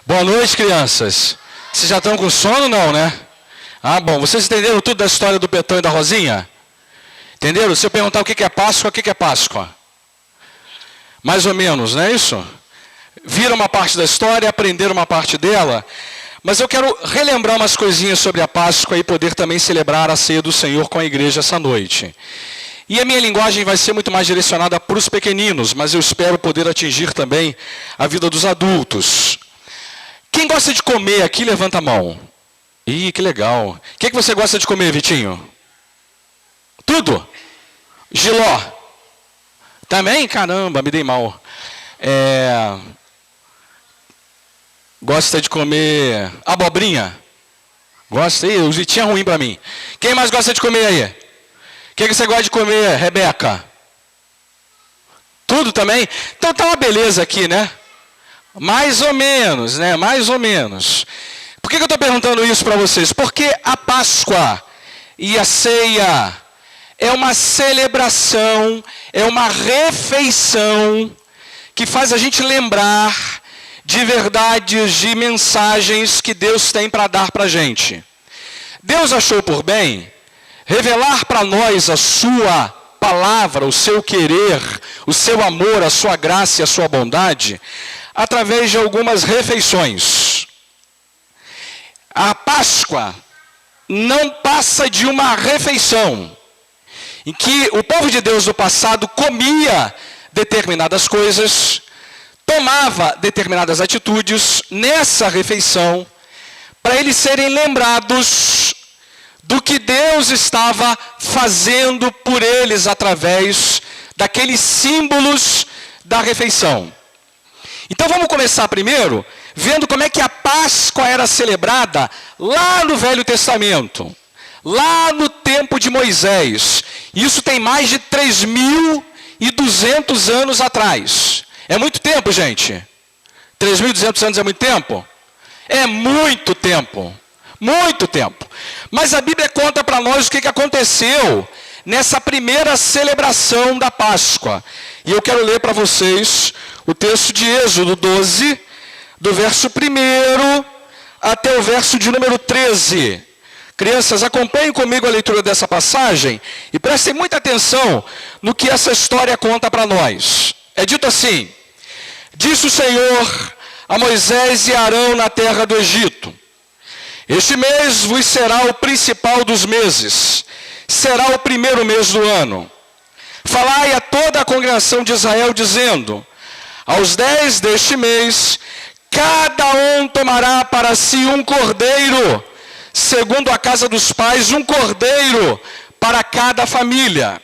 Boa noite, crianças. Vocês já estão com sono, não, né? Ah, bom. Vocês entenderam tudo da história do Betão e da Rosinha? Entenderam? Se eu perguntar o que é Páscoa, o que é Páscoa? Mais ou menos, não é isso? Viram uma parte da história, aprenderam uma parte dela. Mas eu quero relembrar umas coisinhas sobre a Páscoa e poder também celebrar a ceia do Senhor com a igreja essa noite. E a minha linguagem vai ser muito mais direcionada para os pequeninos, mas eu espero poder atingir também a vida dos adultos. Quem gosta de comer aqui, levanta a mão. Ih, que legal. O que você gosta de comer, Vitinho? Tudo? Giló? Também? Caramba, me dei mal. Gosta de comer abobrinha? Gosta? Ih, o Vitinho é ruim para mim. Quem mais gosta de comer aí? O que você gosta de comer, Rebeca? Tudo também? Então tá uma beleza aqui, né? Mais ou menos, né? Mais ou menos. Por que eu estou perguntando isso para vocês? Porque a Páscoa e a ceia é uma celebração, é uma refeição que faz a gente lembrar de verdades, de mensagens que Deus tem para dar para a gente. Deus achou por bem revelar para nós a sua palavra, o seu querer, o seu amor, a sua graça e a sua bondade, através de algumas refeições. A Páscoa não passa de uma refeição, em que o povo de Deus do passado comia determinadas coisas, tomava determinadas atitudes nessa refeição, para eles serem lembrados do que Deus estava fazendo por eles através daqueles símbolos da refeição. Então vamos começar primeiro vendo como é que a Páscoa era celebrada lá no Velho Testamento, lá no tempo de Moisés. Isso tem mais de 3.200 anos atrás. É muito tempo, gente? 3.200 anos é muito tempo? É muito tempo. Muito tempo. Mas a Bíblia conta para nós o que aconteceu nessa primeira celebração da Páscoa. E eu quero ler para vocês o texto de Êxodo 12, do verso 1 até o verso de número 13. Crianças, acompanhem comigo a leitura dessa passagem e prestem muita atenção no que essa história conta para nós. É dito assim: disse o Senhor a Moisés e Arão na terra do Egito: este mês vos será o principal dos meses, será o primeiro mês do ano. Falai a toda a congregação de Israel, dizendo: aos 10 deste mês, cada um tomará para si um cordeiro, segundo a casa dos pais, um cordeiro para cada família.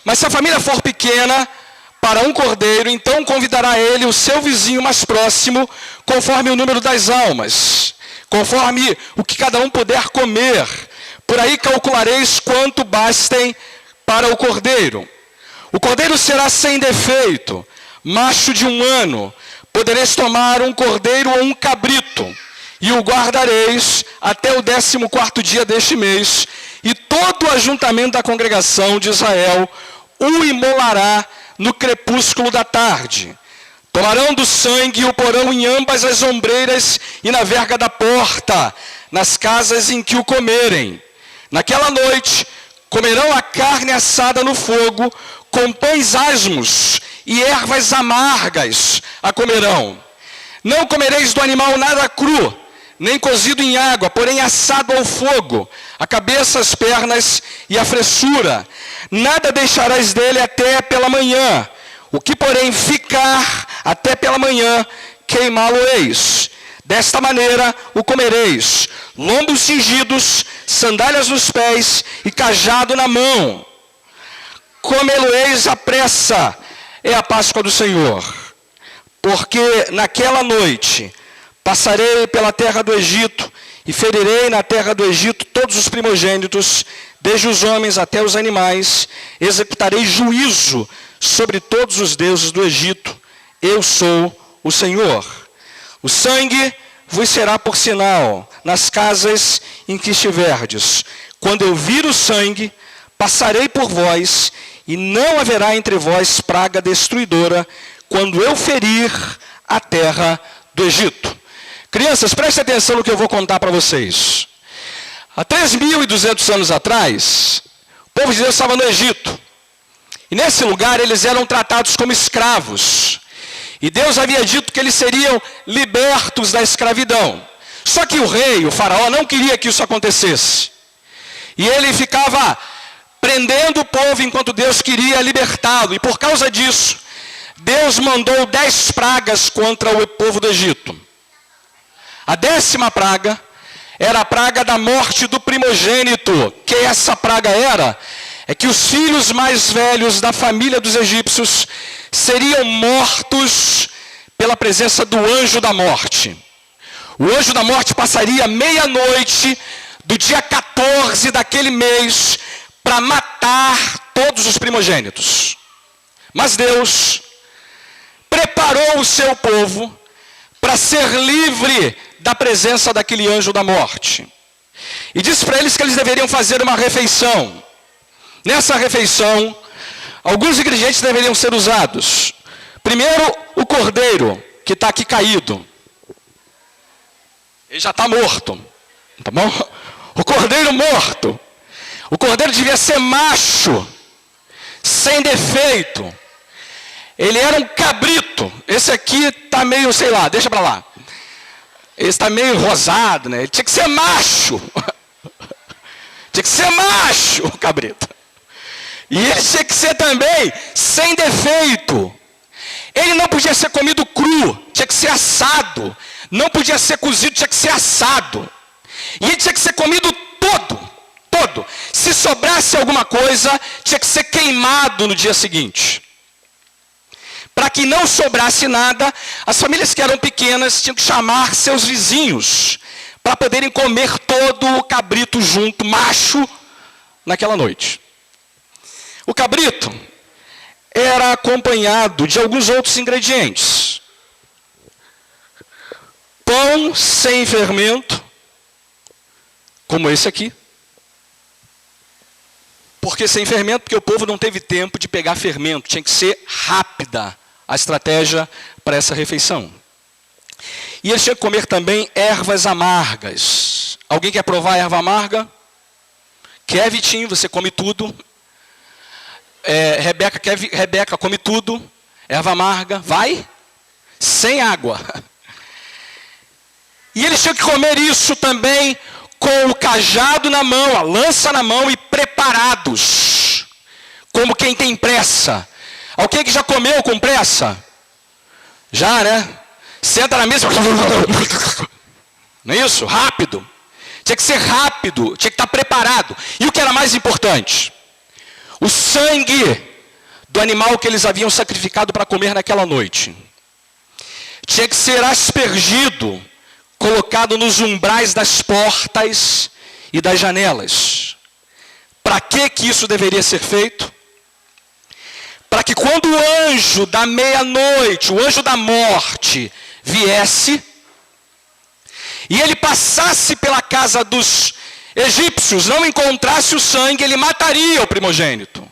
Mas se a família for pequena, para um cordeiro, então convidará ele o seu vizinho mais próximo, conforme o número das almas, conforme o que cada um puder comer. Por aí calculareis quanto bastem para o cordeiro. O cordeiro será sem defeito, macho de 1 ano. Podereis tomar um cordeiro ou um cabrito, e o guardareis até o 14º dia deste mês, e todo o ajuntamento da congregação de Israel o imolará no crepúsculo da tarde. Tomarão do sangue e o porão em ambas as ombreiras e na verga da porta, nas casas em que o comerem. Naquela noite comerão a carne assada no fogo, com pães asmos e ervas amargas a comerão. Não comereis do animal nada cru, nem cozido em água, porém assado ao fogo, a cabeça, as pernas e a fressura. Nada deixarás dele até pela manhã. O que, porém, ficar até pela manhã, queimá-lo-eis. Desta maneira o comereis: lombos cingidos, sandálias nos pés e cajado na mão. Comê-lo-eis à pressa, é a Páscoa do Senhor. Porque naquela noite passarei pela terra do Egito, e ferirei na terra do Egito todos os primogênitos, desde os homens até os animais. Executarei juízo sobre todos os deuses do Egito. Eu sou o Senhor. O sangue vos será por sinal nas casas em que estiverdes. Quando eu vir o sangue, passarei por vós, e não haverá entre vós praga destruidora, quando eu ferir a terra do Egito. Crianças, prestem atenção no que eu vou contar para vocês. Há 3.200 anos atrás, o povo de Deus estava no Egito. E nesse lugar eles eram tratados como escravos. E Deus havia dito que eles seriam libertos da escravidão. Só que o rei, o faraó, não queria que isso acontecesse. E ele ficava prendendo o povo enquanto Deus queria libertá-lo. E por causa disso, Deus mandou 10 pragas contra o povo do Egito. A 10ª praga era a praga da morte do primogênito. Que essa praga era? É que os filhos mais velhos da família dos egípcios seriam mortos pela presença do anjo da morte. O anjo da morte passaria meia-noite do dia 14 daquele mês para matar todos os primogênitos. Mas Deus preparou o seu povo para ser livre da presença daquele anjo da morte. E disse para eles que eles deveriam fazer uma refeição. Nessa refeição, alguns ingredientes deveriam ser usados. Primeiro, o cordeiro, que está aqui caído. Ele já está morto. Tá bom? O cordeiro morto. O cordeiro devia ser macho, sem defeito. Ele era um cabrito. Esse aqui está meio, sei lá, deixa para lá. Esse está meio rosado, né? Ele tinha que ser macho. Tinha que ser macho, o cabrito. E ele tinha que ser também sem defeito. Ele não podia ser comido cru, tinha que ser assado. Não podia ser cozido, tinha que ser assado. E ele tinha que ser comido todo. Se sobrasse alguma coisa, tinha que ser queimado no dia seguinte. Para que não sobrasse nada, as famílias que eram pequenas tinham que chamar seus vizinhos para poderem comer todo o cabrito junto, macho, naquela noite. O cabrito era acompanhado de alguns outros ingredientes. Pão sem fermento, como esse aqui. Por que sem fermento? Porque o povo não teve tempo de pegar fermento. Tinha que ser rápida a estratégia para essa refeição. E eles tinham que comer também ervas amargas. Alguém quer provar a erva amarga? Quer, Vitinho? Você come tudo. Rebeca come tudo. Erva amarga. Vai? Sem água. E eles tinham que comer isso também com o cajado na mão, a lança na mão e preparados, como quem tem pressa. Alguém que já comeu com pressa? Já, né? Senta na mesa, não é isso? Rápido. Tinha que ser rápido, tinha que estar preparado. E o que era mais importante? O sangue do animal que eles haviam sacrificado para comer naquela noite tinha que ser aspergido, colocado nos umbrais das portas e das janelas. Para que isso deveria ser feito? Para que quando o anjo da meia-noite, o anjo da morte, viesse, e ele passasse pela casa dos egípcios, não encontrasse o sangue, ele mataria o primogênito.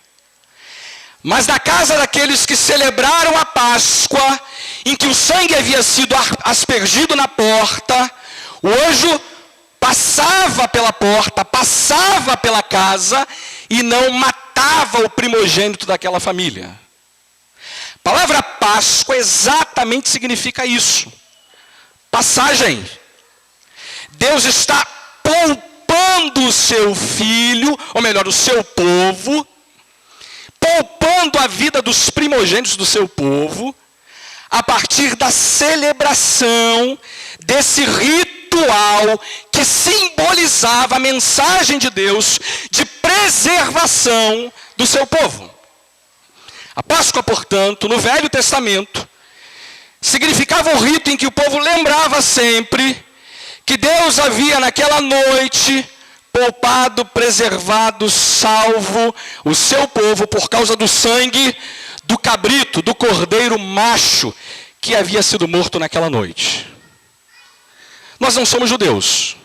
Mas na casa daqueles que celebraram a Páscoa, em que o sangue havia sido aspergido na porta, o anjo passava pela porta, passava pela casa e não matava o primogênito daquela família. A palavra Páscoa exatamente significa isso. Passagem. Deus está poupando o seu filho, ou melhor, o seu povo, poupando a vida dos primogênitos do seu povo, a partir da celebração desse ritual que simbolizava a mensagem de Deus de preservação do seu povo. A Páscoa, portanto, no Velho Testamento, significava um rito em que o povo lembrava sempre que Deus havia naquela noite poupado, preservado, salvo o seu povo por causa do sangue do cabrito, do cordeiro macho que havia sido morto naquela noite. Nós não somos judeus.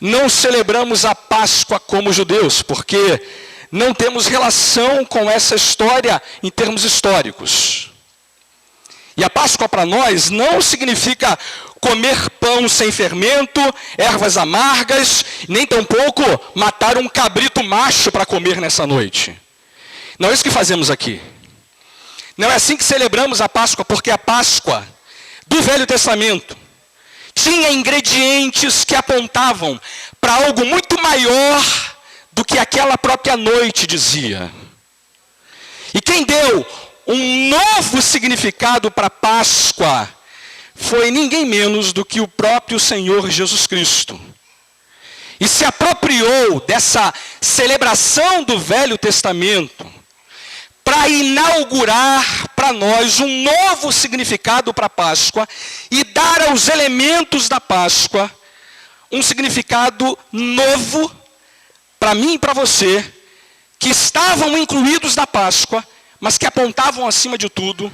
Não celebramos a Páscoa como judeus, porque não temos relação com essa história em termos históricos. E a Páscoa para nós não significa comer pão sem fermento, ervas amargas, nem tampouco matar um cabrito macho para comer nessa noite. Não é isso que fazemos aqui. Não é assim que celebramos a Páscoa, porque a Páscoa do Velho Testamento tinha ingredientes que apontavam para algo muito maior do que aquela própria noite dizia. E quem deu um novo significado para a Páscoa foi ninguém menos do que o próprio Senhor Jesus Cristo. E se apropriou dessa celebração do Velho Testamento para inaugurar para nós um novo significado para a Páscoa e dar aos elementos da Páscoa um significado novo para mim e para você, que estavam incluídos na Páscoa, mas que apontavam acima de tudo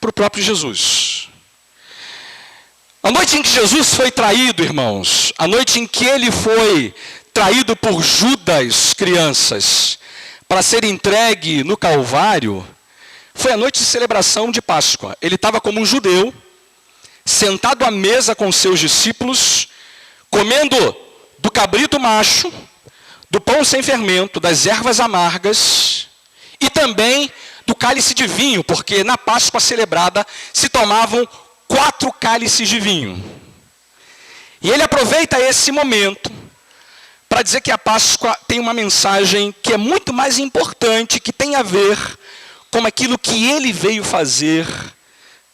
para o próprio Jesus. A noite em que Jesus foi traído, irmãos, a noite em que ele foi traído por Judas, crianças, para ser entregue no Calvário, foi a noite de celebração de Páscoa. Ele estava como um judeu, sentado à mesa com seus discípulos, comendo do cabrito macho, do pão sem fermento, das ervas amargas e também do cálice de vinho, porque na Páscoa celebrada se tomavam 4 cálices de vinho. E ele aproveita esse momento para dizer que a Páscoa tem uma mensagem que é muito mais importante, que tem a ver com aquilo que ele veio fazer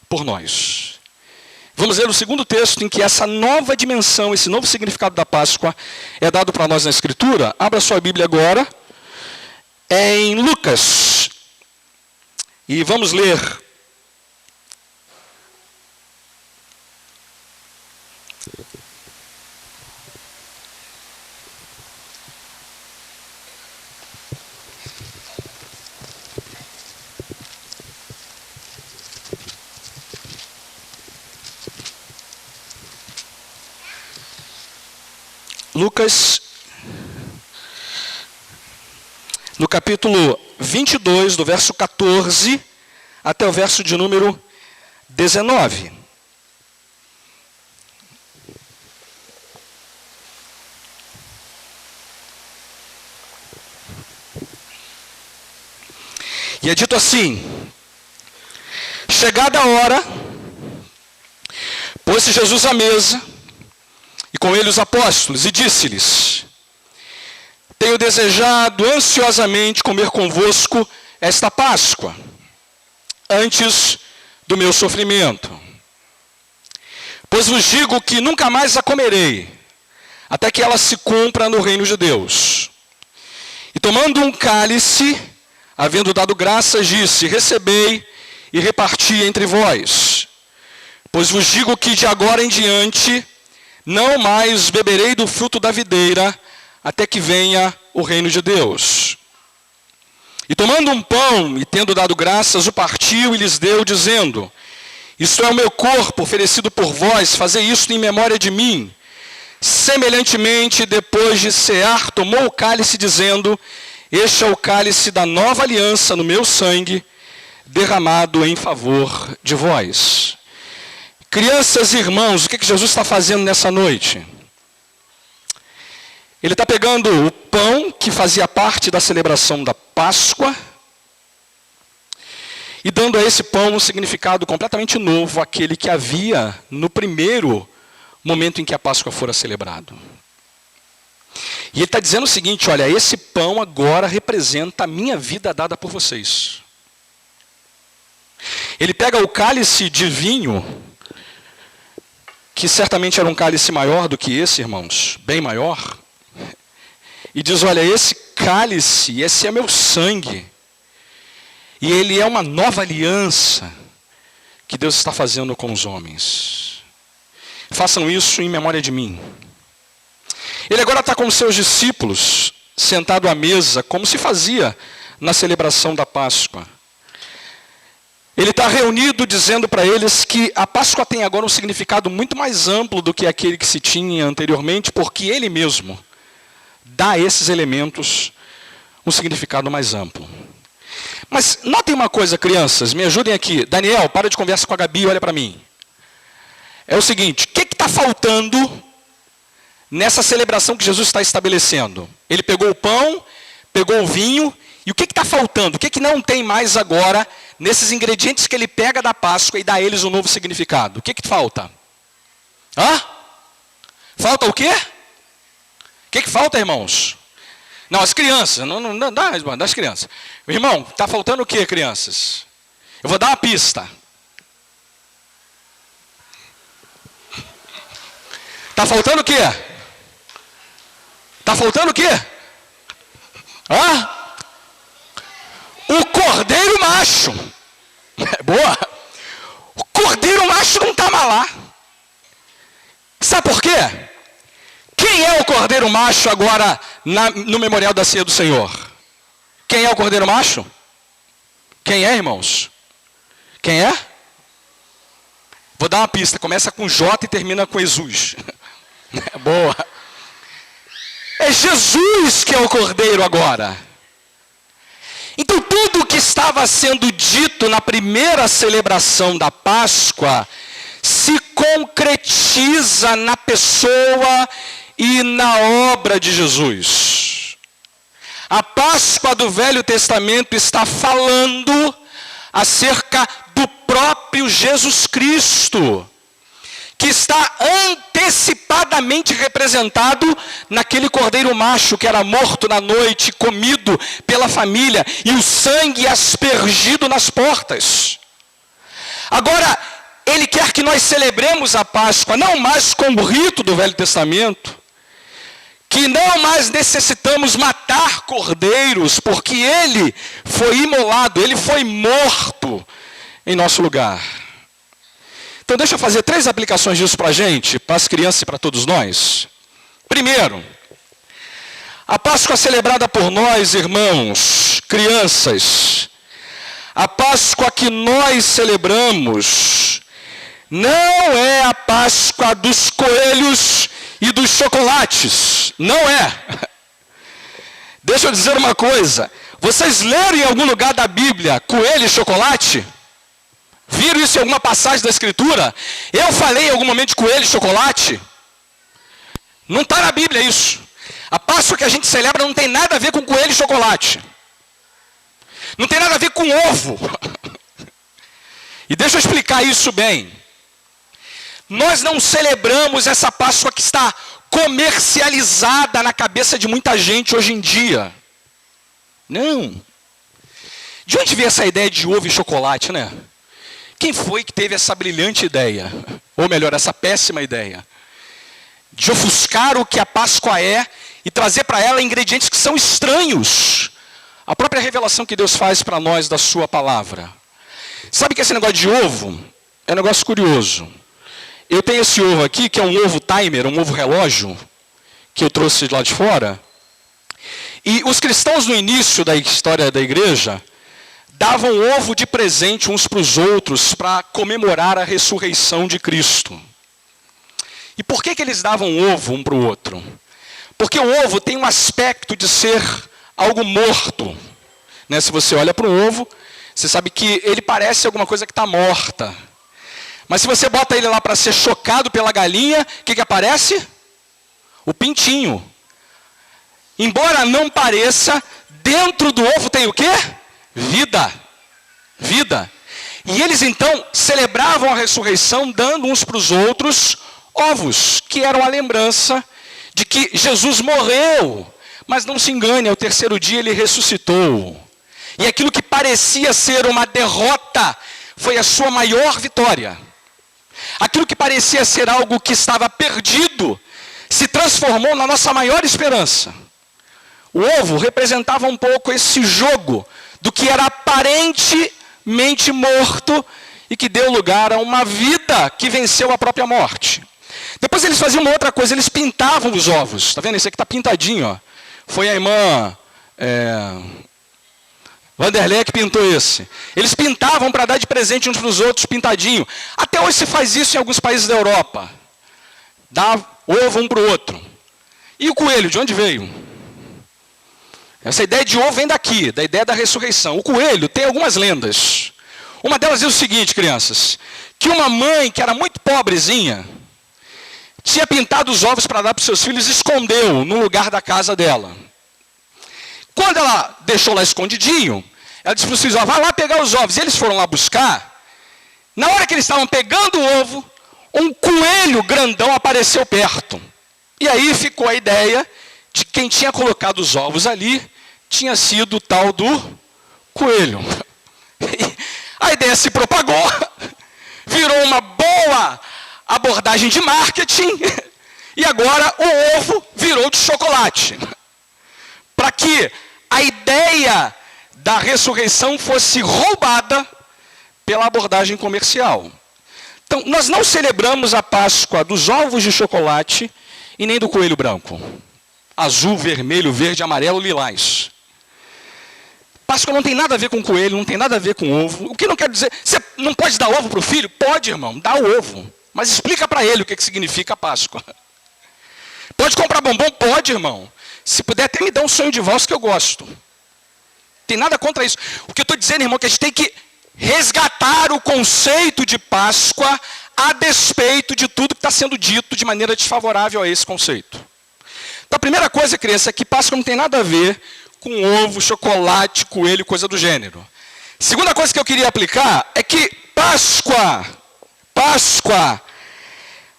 por nós. Vamos ler o segundo texto em que essa nova dimensão, esse novo significado da Páscoa é dado para nós na Escritura. Abra sua Bíblia agora. É em Lucas. E vamos ler Lucas, no capítulo 22, do verso 14 até o verso de número 19. E é dito assim: chegada a hora, pôs-se Jesus à mesa, e com ele os apóstolos, e disse-lhes: tenho desejado ansiosamente comer convosco esta Páscoa, antes do meu sofrimento. Pois vos digo que nunca mais a comerei, até que ela se cumpra no reino de Deus. E tomando um cálice, havendo dado graças, disse: recebei e reparti entre vós. Pois vos digo que de agora em diante não mais beberei do fruto da videira, até que venha o reino de Deus. E tomando um pão, e tendo dado graças, o partiu e lhes deu, dizendo: isto é o meu corpo oferecido por vós, fazei isto em memória de mim. Semelhantemente, depois de cear, tomou o cálice, dizendo: este é o cálice da nova aliança no meu sangue, derramado em favor de vós. Crianças e irmãos, o que Jesus está fazendo nessa noite? Ele está pegando o pão que fazia parte da celebração da Páscoa e dando a esse pão um significado completamente novo, aquele que havia no primeiro momento em que a Páscoa fora celebrado. E ele está dizendo o seguinte: olha, esse pão agora representa a minha vida dada por vocês. Ele pega o cálice de vinho, que certamente era um cálice maior do que esse, irmãos, bem maior, e diz: olha, esse cálice, esse é meu sangue, e ele é uma nova aliança que Deus está fazendo com os homens. Façam isso em memória de mim. Ele agora está com os seus discípulos, sentado à mesa, como se fazia na celebração da Páscoa. Ele está reunido dizendo para eles que a Páscoa tem agora um significado muito mais amplo do que aquele que se tinha anteriormente, porque ele mesmo dá a esses elementos um significado mais amplo. Mas notem uma coisa, crianças, me ajudem aqui. Daniel, para de conversa com a Gabi e olha para mim. É o seguinte, o que está faltando nessa celebração que Jesus está estabelecendo? Ele pegou o pão, pegou o vinho, e o que está faltando? O que não tem mais agora nesses ingredientes que ele pega da Páscoa e dá a eles um novo significado? O que falta? Hã? Falta o quê? O que falta, irmãos? Não, as crianças, não dá as crianças. Irmão, está faltando o quê, crianças? Eu vou dar uma pista. Está faltando o quê? Está faltando o quê? Hã? O cordeiro macho. Boa. O cordeiro macho não está mais lá. Sabe por quê? Quem é o cordeiro macho agora no memorial da ceia do Senhor? Quem é o cordeiro macho? Quem é, irmãos? Quem é? Vou dar uma pista. Começa com J e termina com Jesus. Boa. É Jesus que é o cordeiro agora. Então tudo o que estava sendo dito na primeira celebração da Páscoa se concretiza na pessoa e na obra de Jesus. A Páscoa do Velho Testamento está falando acerca do próprio Jesus Cristo, que está antecipadamente representado naquele cordeiro macho que era morto na noite, comido pela família, e o sangue aspergido nas portas. Agora, ele quer que nós celebremos a Páscoa, não mais com o rito do Velho Testamento, que não mais necessitamos matar cordeiros, porque ele foi imolado, ele foi morto em nosso lugar. Então deixa eu fazer 3 aplicações disso para a gente, para as crianças e para todos nós. Primeiro, a Páscoa celebrada por nós, irmãos, crianças, a Páscoa que nós celebramos, não é a Páscoa dos coelhos e dos chocolates. Não é. Deixa eu dizer uma coisa. Vocês leram em algum lugar da Bíblia coelho e chocolate? Viram isso em alguma passagem da Escritura? Eu falei em algum momento de coelho e chocolate? Não está na Bíblia isso. A Páscoa que a gente celebra não tem nada a ver com coelho e chocolate. Não tem nada a ver com ovo. E deixa eu explicar isso bem. Nós não celebramos essa Páscoa que está comercializada na cabeça de muita gente hoje em dia. Não. De onde veio essa ideia de ovo e chocolate, né? Quem foi que teve essa brilhante ideia? Ou melhor, essa péssima ideia? De ofuscar o que a Páscoa é e trazer para ela ingredientes que são estranhos. A própria revelação que Deus faz para nós da sua palavra. Sabe que esse negócio de ovo é um negócio curioso. Eu tenho esse ovo aqui, que é um ovo timer, um ovo relógio, que eu trouxe de lá de fora. E os cristãos no início da história da igreja davam ovo de presente uns para os outros para comemorar a ressurreição de Cristo. E por que eles davam ovo um para o outro? Porque o ovo tem um aspecto de ser algo morto. Né? Se você olha para um ovo, você sabe que ele parece alguma coisa que está morta. Mas se você bota ele lá para ser chocado pela galinha, o que aparece? O pintinho. Embora não pareça, dentro do ovo tem o quê? Vida. Vida. E eles então celebravam a ressurreição dando uns para os outros ovos, que eram a lembrança de que Jesus morreu. Mas não se engane, ao terceiro dia ele ressuscitou. E aquilo que parecia ser uma derrota foi a sua maior vitória. Aquilo que parecia ser algo que estava perdido se transformou na nossa maior esperança. O ovo representava um pouco esse jogo do que era aparentemente morto e que deu lugar a uma vida que venceu a própria morte. Depois eles faziam uma outra coisa, eles pintavam os ovos. Está vendo? Esse aqui está pintadinho. Ó. Foi a irmã Vanderlei que pintou esse. Eles pintavam para dar de presente uns para os outros, pintadinho. Até hoje se faz isso em alguns países da Europa. Dá ovo um para o outro. E o coelho, de onde veio? Essa ideia de ovo vem daqui, da ideia da ressurreição. O coelho tem algumas lendas. Uma delas diz o seguinte, crianças, que uma mãe que era muito pobrezinha, tinha pintado os ovos para dar para os seus filhos e escondeu no lugar da casa dela. Quando ela deixou lá escondidinho, ela disse para os filhos, vai lá pegar os ovos. E eles foram lá buscar. Na hora que eles estavam pegando o ovo, um coelho grandão apareceu perto. E aí ficou a ideia de que quem tinha colocado os ovos ali tinha sido o tal do coelho. A ideia se propagou, virou uma boa abordagem de marketing, e agora o ovo virou de chocolate. Para que a ideia da ressurreição fosse roubada pela abordagem comercial. Então, nós não celebramos a Páscoa dos ovos de chocolate e nem do coelho branco. Azul, vermelho, verde, amarelo, lilás. Páscoa não tem nada a ver com coelho, não tem nada a ver com ovo. O que não quer dizer, você não pode dar ovo para o filho? Pode, irmão, dá o ovo. Mas explica para ele o que significa a Páscoa. Pode comprar bombom? Pode, irmão. Se puder, até me dá um sonho de valsa que eu gosto. Tem nada contra isso. O que eu estou dizendo, irmão, é que a gente tem que resgatar o conceito de Páscoa a despeito de tudo que está sendo dito de maneira desfavorável a esse conceito. Então, a primeira coisa, criança, é que Páscoa não tem nada a ver com ovo, chocolate, coelho, coisa do gênero. Segunda coisa que eu queria aplicar é que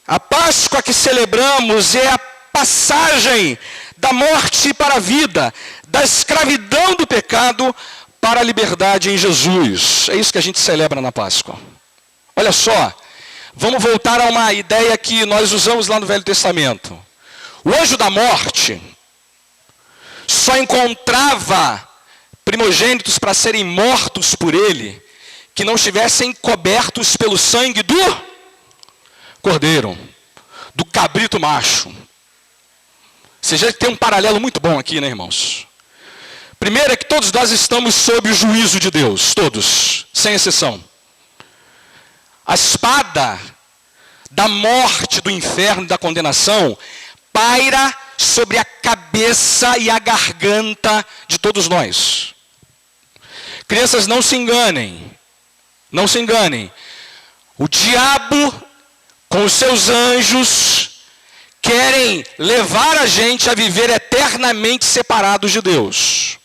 a Páscoa que celebramos é a passagem da morte para a vida, da escravidão do pecado para a liberdade em Jesus. É isso que a gente celebra na Páscoa. Olha só, vamos voltar a uma ideia que nós usamos lá no Velho Testamento. O anjo da morte só encontrava primogênitos para serem mortos por ele, que não estivessem cobertos pelo sangue do cordeiro, do cabrito macho. Você já tem um paralelo muito bom aqui, né, irmãos? Primeiro é que todos nós estamos sob o juízo de Deus, todos, sem exceção. A espada da morte, do inferno, da condenação, paira sobre a cabeça e a garganta de todos nós. Crianças, não se enganem. Não se enganem. O diabo, com os seus anjos, querem levar a gente a viver eternamente separados de Deus.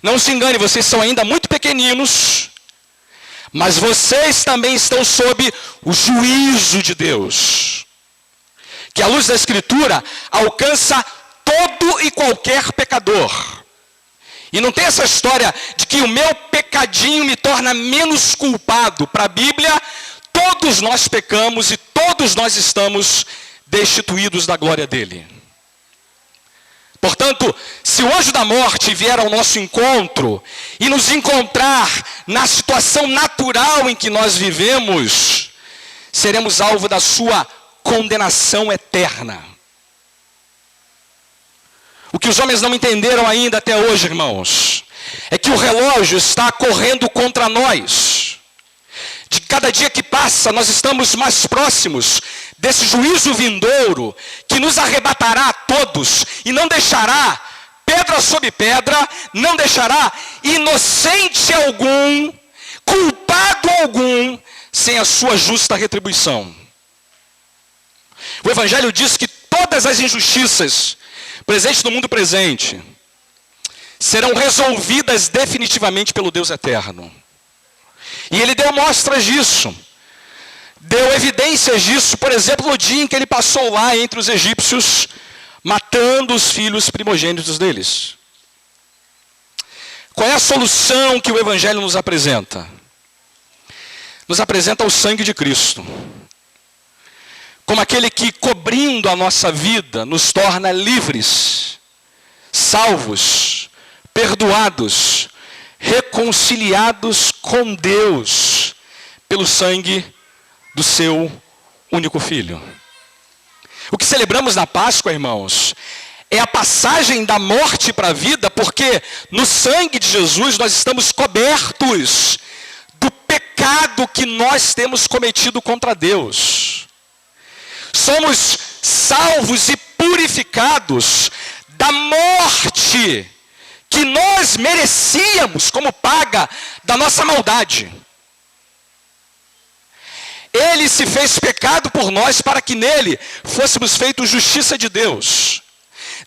Não se engane, vocês são ainda muito pequeninos, mas vocês também estão sob o juízo de Deus, que a luz da Escritura alcança todo e qualquer pecador. E não tem essa história de que o meu pecadinho me torna menos culpado. Para a Bíblia, todos nós pecamos e todos nós estamos destituídos da glória dele. Portanto, se o anjo da morte vier ao nosso encontro e nos encontrar na situação natural em que nós vivemos, seremos alvo da sua condenação eterna. O que os homens não entenderam ainda até hoje, irmãos, é que o relógio está correndo contra nós. De cada dia que passa, nós estamos mais próximos desse juízo vindouro que nos arrebatará a todos e não deixará pedra sobre pedra, não deixará inocente algum, culpado algum, sem a sua justa retribuição. O Evangelho diz que todas as injustiças presentes no mundo presente serão resolvidas definitivamente pelo Deus eterno. E ele deu mostras disso. Deu evidências disso, por exemplo, no dia em que ele passou lá entre os egípcios, matando os filhos primogênitos deles. Qual é a solução que o Evangelho nos apresenta? Nos apresenta o sangue de Cristo, como aquele que, cobrindo a nossa vida, nos torna livres, salvos, perdoados, reconciliados com Deus, pelo sangue do seu único Filho. O que celebramos na Páscoa, irmãos, é a passagem da morte para a vida, porque no sangue de Jesus nós estamos cobertos do pecado que nós temos cometido contra Deus. Somos salvos e purificados da morte que nós merecíamos como paga da nossa maldade. Ele se fez pecado por nós para que nele fôssemos feitos justiça de Deus.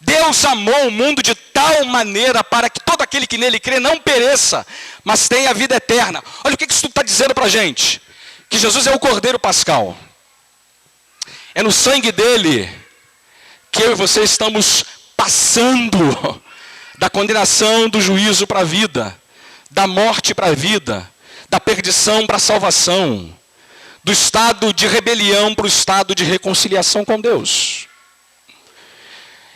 Deus amou o mundo de tal maneira para que todo aquele que nele crê não pereça, mas tenha a vida eterna. Olha o que isso está dizendo para a gente. Que Jesus é o Cordeiro Pascal. É no sangue dele que eu e você estamos passando da condenação, do juízo para a vida, da morte para a vida, da perdição para a salvação, do estado de rebelião para o estado de reconciliação com Deus.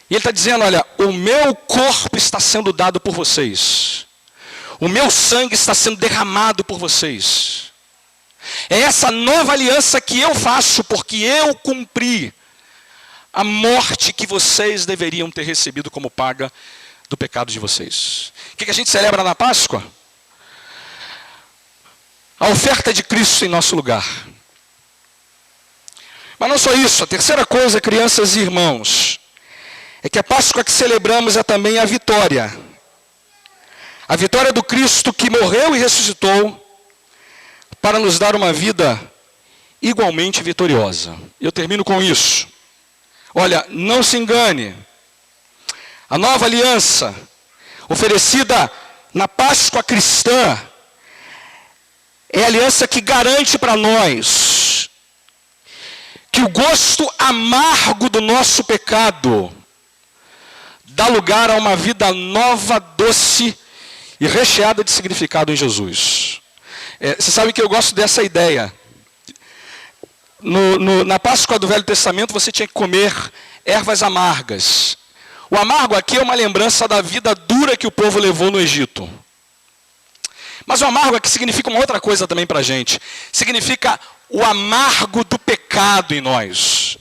E ele está dizendo, olha, o meu corpo está sendo dado por vocês. O meu sangue está sendo derramado por vocês. É essa nova aliança que eu faço, porque eu cumpri a morte que vocês deveriam ter recebido como paga do pecado de vocês. O que a gente celebra na Páscoa? A oferta de Cristo em nosso lugar. Mas não só isso, a terceira coisa, crianças e irmãos, é que a Páscoa que celebramos é também a vitória. A vitória do Cristo que morreu e ressuscitou para nos dar uma vida igualmente vitoriosa. Eu termino com isso. Olha, não se engane. A nova aliança oferecida na Páscoa cristã é a aliança que garante para nós que o gosto amargo do nosso pecado dá lugar a uma vida nova, doce e recheada de significado em Jesus. Você sabe que eu gosto dessa ideia. Na Páscoa do Velho Testamento você tinha que comer ervas amargas. O amargo aqui é uma lembrança da vida dura que o povo levou no Egito. Mas o amargo aqui significa uma outra coisa também para a gente. Significa o amargo do pecado em nós.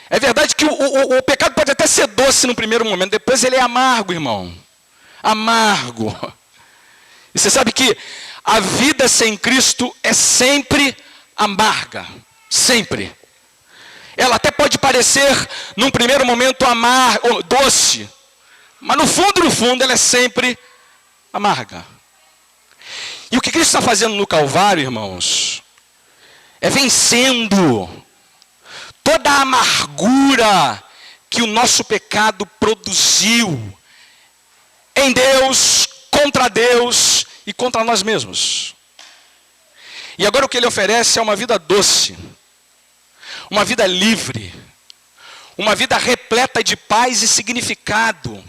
É verdade que o pecado pode até ser doce no primeiro momento, depois ele é amargo, irmão. Amargo. E você sabe que a vida sem Cristo é sempre amarga. Sempre. Ela até pode parecer, num primeiro momento, doce. Mas no fundo, ela é sempre amarga. E o que Cristo está fazendo no Calvário, irmãos, é vencendo toda a amargura que o nosso pecado produziu em Deus, e contra nós mesmos. E agora o que ele oferece é uma vida doce, uma vida livre, uma vida repleta de paz e significado,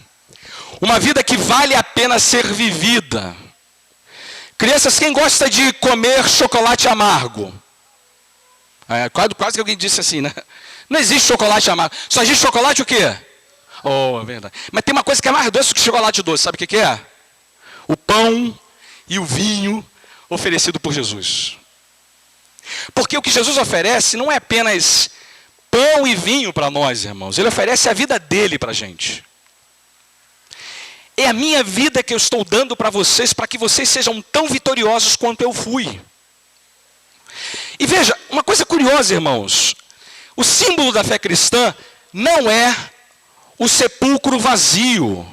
uma vida que vale a pena ser vivida. Crianças, quem gosta de comer chocolate amargo? Quase que alguém disse assim, né? Não existe chocolate amargo. Só existe chocolate o quê? Oh, é verdade. Mas tem uma coisa que é mais doce que chocolate doce. Sabe o que é? O pão e o vinho oferecido por Jesus. Porque o que Jesus oferece não é apenas pão e vinho para nós, irmãos. Ele oferece a vida dele para a gente. É a minha vida que eu estou dando para vocês, para que vocês sejam tão vitoriosos quanto eu fui. E veja, uma coisa curiosa, irmãos. O símbolo da fé cristã não é o sepulcro vazio.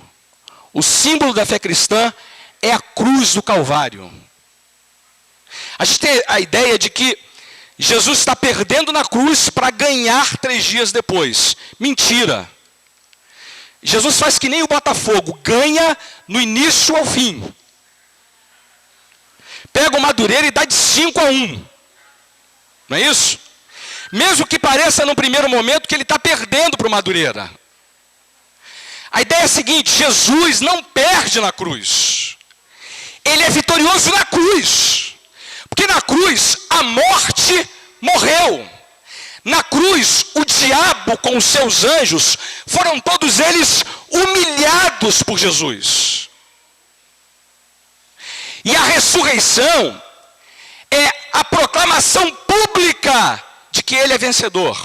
O símbolo da fé cristã é a cruz do Calvário. A gente tem a ideia de que Jesus está perdendo na cruz para ganhar 3 dias depois. Mentira. Jesus faz que nem o Botafogo, ganha no início ao fim. Pega o Madureira e dá de 5-1. Não é isso? Mesmo que pareça no primeiro momento que ele está perdendo para o Madureira. A ideia é a seguinte: Jesus não perde na cruz. Ele é vitorioso na cruz. Porque na cruz a morte morreu. Na cruz o diabo com os seus anjos foram todos eles humilhados por Jesus. E a ressurreição é a proclamação pública de que ele é vencedor.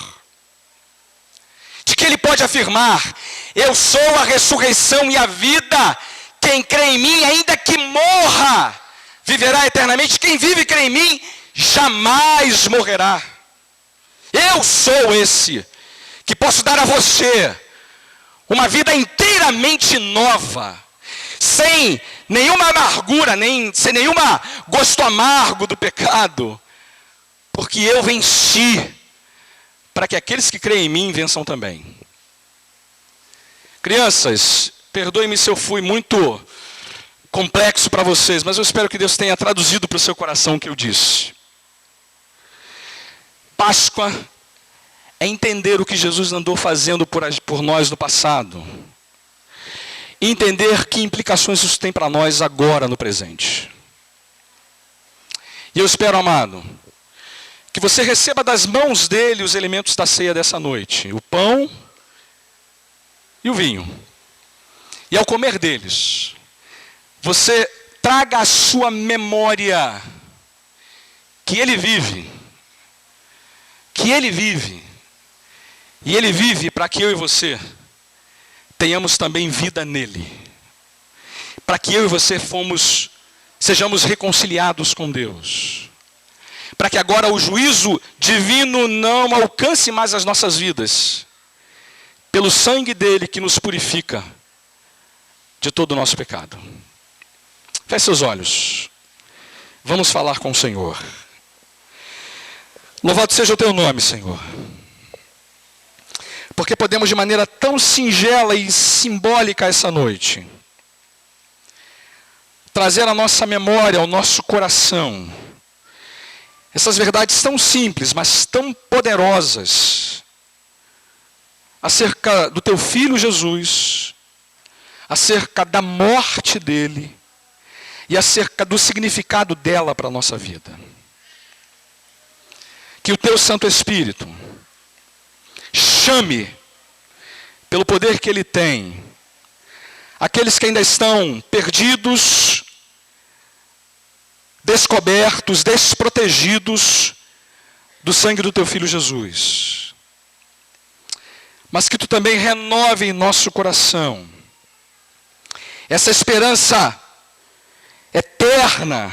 De que ele pode afirmar: eu sou a ressurreição e a vida. Quem crê em mim, ainda que morra, viverá eternamente. Quem vive e crê em mim, jamais morrerá. Eu sou esse que posso dar a você uma vida inteiramente nova, sem nenhuma amargura, sem nenhuma gosto amargo do pecado, porque eu venci, para que aqueles que creem em mim vençam também. Crianças, perdoe-me se eu fui muito complexo para vocês, mas eu espero que Deus tenha traduzido para o seu coração o que eu disse. Páscoa é entender o que Jesus andou fazendo por nós no passado. E entender que implicações isso tem para nós agora, no presente. E eu espero, amado, que você receba das mãos dele os elementos da ceia dessa noite. O pão e o vinho. E ao comer deles, você traga à sua memória que ele vive. Que ele vive. E ele vive para que eu e você tenhamos também vida nele. Para que eu e você sejamos reconciliados com Deus. Para que agora o juízo divino não alcance mais as nossas vidas. Pelo sangue dele que nos purifica de todo o nosso pecado. Feche seus olhos. Vamos falar com o Senhor. Louvado seja o teu nome, Senhor. Porque podemos de maneira tão singela e simbólica essa noite trazer à nossa memória, ao nosso coração, essas verdades tão simples, mas tão poderosas, acerca do teu Filho Jesus, acerca da morte dele e acerca do significado dela para a nossa vida. Que o teu Santo Espírito chame, pelo poder que ele tem, aqueles que ainda estão perdidos, descobertos, desprotegidos do sangue do teu Filho Jesus. Mas que tu também renove em nosso coração essa esperança eterna,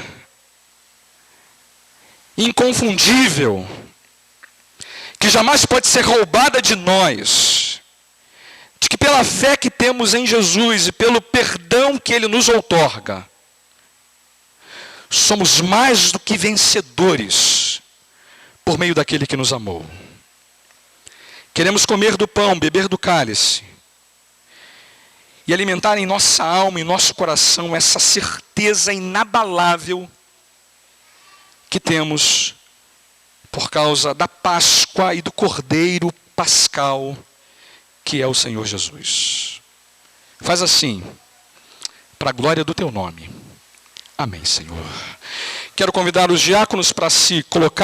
inconfundível, que jamais pode ser roubada de nós, de que pela fé que temos em Jesus e pelo perdão que ele nos outorga, somos mais do que vencedores por meio daquele que nos amou. Queremos comer do pão, beber do cálice e alimentar em nossa alma e nosso coração essa certeza inabalável que temos por causa da Páscoa e do Cordeiro Pascal, que é o Senhor Jesus. Faz assim, para a glória do teu nome. Amém, Senhor. Quero convidar os diáconos para se colocar.